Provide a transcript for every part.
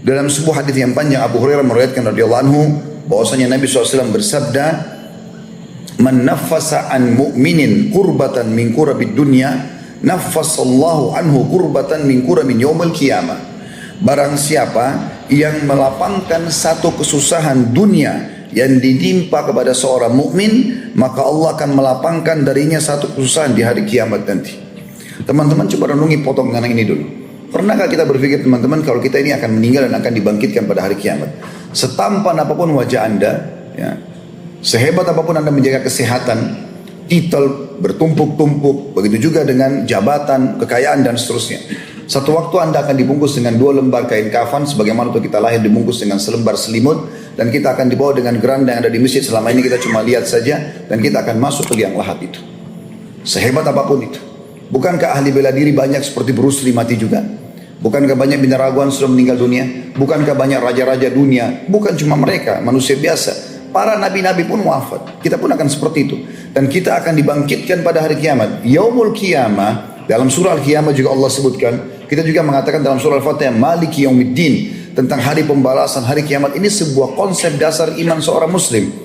Dalam sebuah hadis yang panjang Abu Hurairah meriwayatkan radhiyallahu anhu bahwasanya Nabi SAW bersabda, "Man naffasa an mu'minin kurbatan min kurabid dunya, naffasallahu anhu kurbatan min kurabin yaumil qiyamah." Barang siapa yang melapangkan satu kesusahan dunia yang ditimpa kepada seorang mukmin, maka Allah akan melapangkan darinya satu kesusahan di hari kiamat nanti. Teman-teman coba renungi potongan ini dulu. Pernahkah kita berpikir teman-teman kalau kita ini akan meninggal dan akan dibangkitkan pada hari kiamat? Setampan apapun wajah Anda, ya, sehebat apapun Anda menjaga kesehatan, titel bertumpuk-tumpuk, begitu juga dengan jabatan, kekayaan dan seterusnya. Satu waktu Anda akan dibungkus dengan 2 lembar kain kafan, sebagaimana waktu kita lahir dibungkus dengan selembar selimut, dan kita akan dibawa dengan geranda yang ada di masjid. Selama ini kita cuma lihat saja, dan kita akan masuk ke liang lahat itu. Sehebat apapun itu. Bukankah ahli bela diri banyak seperti Bruce Lee mati juga? Bukankah banyak binaraguan sudah meninggal dunia? Bukankah banyak raja-raja dunia? Bukan cuma mereka, manusia biasa. Para nabi-nabi pun wafat. Kita pun akan seperti itu. Dan kita akan dibangkitkan pada hari kiamat. Yaumul Qiyamah, dalam surah Al-Qiyamah juga Allah sebutkan. Kita juga mengatakan dalam surah Al-Fatihah, Maliki Yaumiddin, tentang hari pembalasan, hari kiamat. Ini sebuah konsep dasar iman seorang muslim.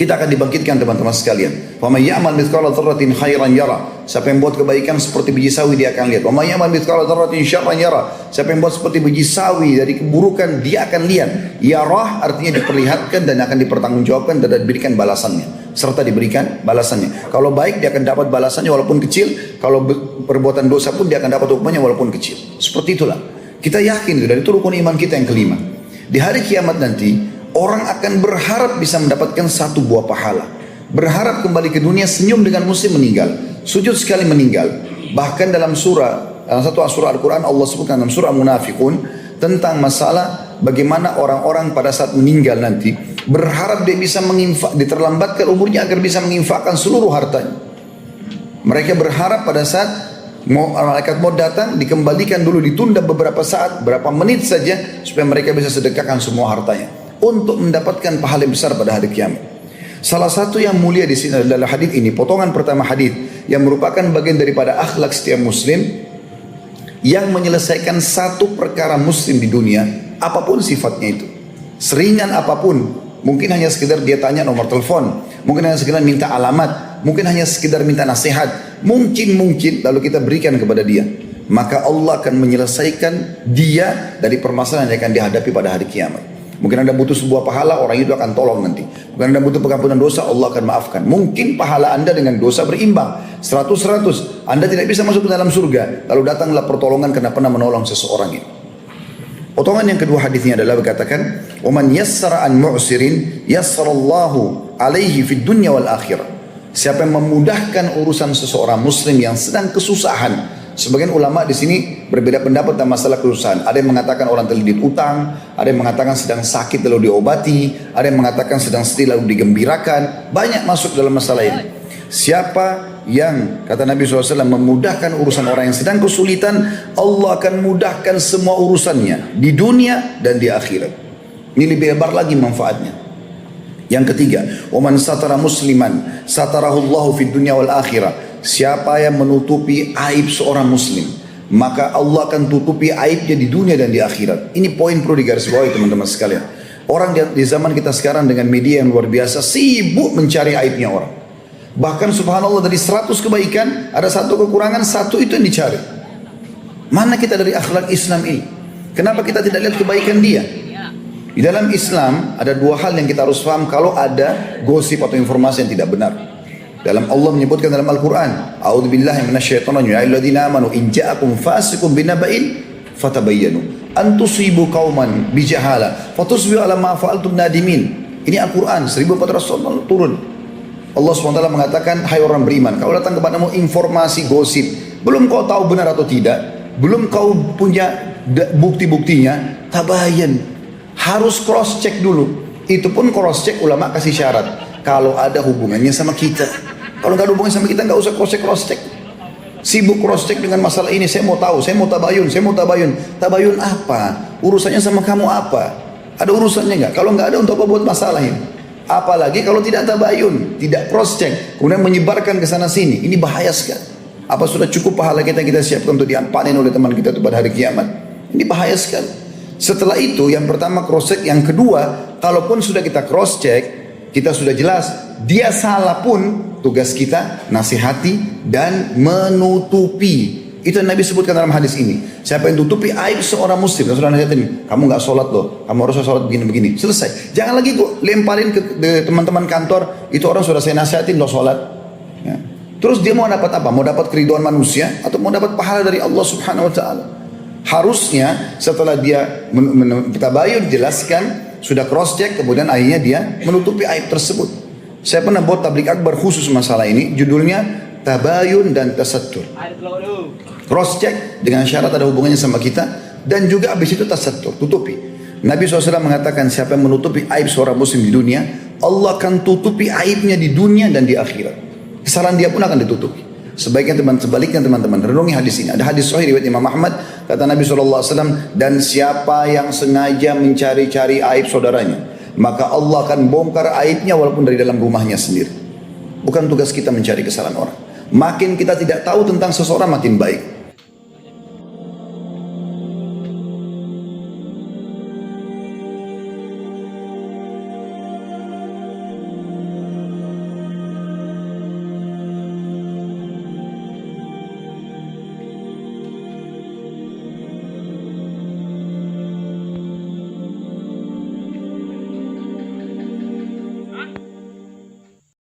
Kita akan dibangkitkan teman-teman sekalian. Wa may ya'mal mithqala dzarratin khairan yara. Siapa yang buat kebaikan seperti biji sawi dia akan lihat. Wa may ya'mal mithqala dzarratin syarran yara. Siapa yang buat seperti biji sawi dari keburukan dia akan lihat. Yarah artinya diperlihatkan dan akan dipertanggungjawabkan dan diberikan balasannya. Serta diberikan balasannya. Kalau baik dia akan dapat balasannya walaupun kecil. Kalau perbuatan dosa pun dia akan dapat hukumannya walaupun kecil. Seperti itulah. Kita yakin itu, dan itu rukun iman kita yang kelima. Di hari kiamat nanti, orang akan berharap bisa mendapatkan satu buah pahala. Berharap kembali ke dunia, senyum dengan muslim meninggal. Sujud sekali meninggal. Bahkan dalam satu surah Al-Quran Allah sebutkan dalam surah Munafiqun tentang masalah bagaimana orang-orang pada saat meninggal nanti berharap dia bisa diterlambatkan umurnya agar bisa menginfakkan seluruh hartanya. Mereka berharap pada saat malaikat maut datang dikembalikan dulu, ditunda beberapa saat, berapa menit saja supaya mereka bisa sedekahkan semua hartanya untuk mendapatkan pahala yang besar pada hari kiamat. Salah satu yang mulia di sini adalah hadis ini, potongan pertama hadis yang merupakan bagian daripada akhlak setiap muslim yang menyelesaikan satu perkara muslim di dunia, apapun sifatnya itu, seringan apapun, mungkin hanya sekedar dia tanya nomor telepon, mungkin hanya sekedar minta alamat, mungkin hanya sekedar minta nasihat, mungkin lalu kita berikan kepada dia, maka Allah akan menyelesaikan dia dari permasalahan yang akan dihadapi pada hari kiamat. Mungkin Anda butuh sebuah pahala, orang itu akan tolong nanti. Mungkin Anda butuh pengampunan dosa, Allah akan maafkan. Mungkin pahala Anda dengan dosa berimbang 100-100. Anda tidak bisa masuk ke dalam surga, lalu datanglah pertolongan karena pernah menolong seseorang itu. Potongan yang kedua hadisnya adalah berkatakan, "Waman yassara an mu'sirin yassarallahu alaihi fid dunya wal akhirah." Siapa yang memudahkan urusan seseorang muslim yang sedang kesusahan. Sebagian ulama di sini berbeda pendapat tentang masalah kesusahan. Ada yang mengatakan orang terlilit utang, ada yang mengatakan sedang sakit lalu diobati, ada yang mengatakan sedang sedih lalu digembirakan. Banyak masuk dalam masalah ini. Siapa yang, kata Nabi SAW, memudahkan urusan orang yang sedang kesulitan, Allah akan mudahkan semua urusannya di dunia dan di akhirat. Ini lebih lebar lagi manfaatnya. Yang ketiga, waman satara musliman satarahullahu fid dunya wal akhirah. Siapa yang menutupi aib seorang muslim, maka Allah akan tutupi aibnya di dunia dan di akhirat. Ini poin perlu digarisbawahi teman-teman sekalian. Orang di zaman kita sekarang dengan media yang luar biasa sibuk mencari aibnya orang. Bahkan subhanallah dari 100 kebaikan ada satu kekurangan, satu itu yang dicari. Mana kita dari akhlak Islam ini? Kenapa kita tidak lihat kebaikan dia? Di dalam Islam ada 2 hal yang kita harus paham kalau ada gosip atau informasi yang tidak benar. Dalam Allah menyebutkan dalam Al-Quran, A'udzubillahi minasyaitonir rajim, ya ayyuhalladzina amanu in ja'akum fasiqun binaba'in fatabayyanu an tusibu qauman bijahala fatusbihu ala ma fa'altum nadimin. Ini Al-Quran 1400 tahun turun. Allah SWT mengatakan, hai orang beriman, kalau datang kepadamu informasi gosip, belum kau tahu benar atau tidak, belum kau punya bukti-buktinya, tabayyan, harus cross check dulu. Itu pun cross check ulama kasih syarat, kalau ada hubungannya sama kita. Kalau nggak ada hubungannya sama kita, nggak usah cross check. Sibuk cross check dengan masalah ini, saya mau tahu, saya mau tabayun. Tabayun apa? Urusannya sama kamu apa? Ada urusannya nggak? Kalau nggak ada, untuk apa buat masalah ini? Apalagi kalau tidak tabayun, tidak cross check, kemudian menyebarkan ke sana sini, ini bahaya sekali. Apa sudah cukup pahala kita siapkan untuk dipanen oleh teman kita itu pada hari kiamat? Ini bahaya sekali. Setelah itu yang pertama cross check, yang kedua kalaupun sudah kita cross check, kita sudah jelas dia salah pun tugas kita nasihati dan menutupi. Itu yang Nabi sebutkan dalam hadis ini. Siapa yang tutupi aib seorang muslim, Rasulullah nasihatin, kamu nggak sholat loh, kamu harus sholat begini-begini. Selesai. Jangan lagi kok lemparin ke teman-teman kantor, itu orang sudah saya nasihatin loh sholat. Ya. Terus dia mau dapat apa? Mau dapat keridhaan manusia atau mau dapat pahala dari Allah Subhanahu Wa Taala? Harusnya setelah dia tabayun jelaskan, sudah cross check, kemudian akhirnya dia menutupi aib tersebut. Saya pernah buat tablik akbar khusus masalah ini, judulnya tabayun dan tasattur. Cross check dengan syarat ada hubungannya sama kita, dan juga habis itu tasattur, tutupi. Nabi SAW mengatakan siapa yang menutupi aib seorang muslim di dunia, Allah akan tutupi aibnya di dunia dan di akhirat. Kesalahan dia pun akan ditutupi. Sebaliknya teman-teman, renungi hadis ini. Ada hadis sahih riwayat Imam Ahmad, kata Nabi SAW, dan siapa yang sengaja mencari-cari aib saudaranya, maka Allah akan bongkar aibnya walaupun dari dalam rumahnya sendiri. Bukan tugas kita mencari kesalahan orang. Makin kita tidak tahu tentang seseorang makin baik.